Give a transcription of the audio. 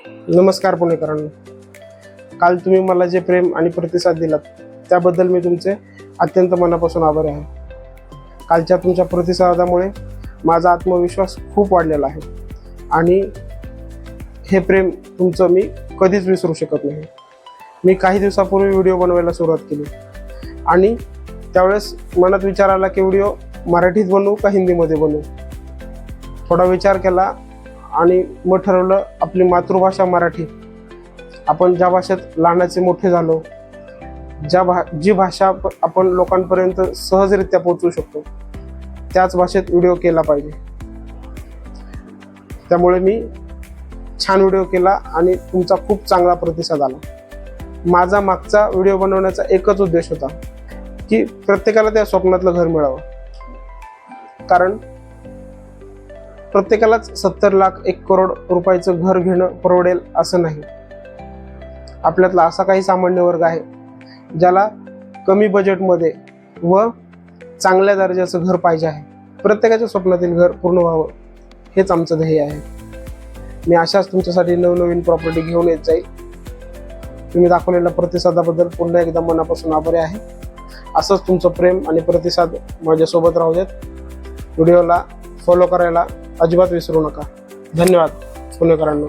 नमस्कार पुणेकरांनो, काल तुम्ही मला जे प्रेम आणि प्रतिसाद दिलात त्याबद्दल मी तुमचे अत्यंत मनापासून आभारी आहे. कालच्या तुमच्या प्रतिसादामुळे माझा आत्मविश्वास खूप वाढलेला आहे आणि हे प्रेम तुमचं मी कधीच विसरू शकत नाही. मी काही दिवसापूर्वी व्हिडिओ बनवायला सुरुवात केली आणि त्यावेळेस मनात विचार आला की व्हिडिओ मराठीत बनवू का हिंदीमध्ये बनवू. थोडा विचार केला आणि मग ठरवलं आपली मातृभाषा मराठी, आपण ज्या भाषेत लहानाचे मोठे झालो, जी भाषा आपण लोकांपर्यंत सहजरित्या पोहोचू शकतो त्याच भाषेत व्हिडिओ केला पाहिजे. त्यामुळे मी छान व्हिडिओ केला आणि तुमचा खूप चांगला प्रतिसाद आला. माझा मागचा व्हिडिओ बनवण्याचा एकच उद्देश होता की प्रत्येकाला त्या स्वप्नातलं घर मिळावं. कारण प्रत्येकालाच 70 लाख 1 करोड रुपयाचं घर घेणं परवडेल असं नाही. आपल्यातला असा काही सामान्य वर्ग आहे ज्याला कमी बजेटमध्ये व चांगल्या दर्जाचं घर पाहिजे आहे. प्रत्येकाच्या स्वप्नातील घर पूर्ण व्हावं हेच आमचं ध्येय आहे. मी अशाच तुमच्यासाठी नवनवीन प्रॉपर्टी घेऊन येत जाईल. तुम्ही दाखवलेल्या प्रतिसादाबद्दल पुन्हा एकदा मनापासून आभारी आहे. असंच तुमचं प्रेम आणि प्रतिसाद माझ्यासोबत राहू देत. व्हिडिओला फॉलो करायला अजिबात विसरू नका. धन्यवाद पुणेकरांनो.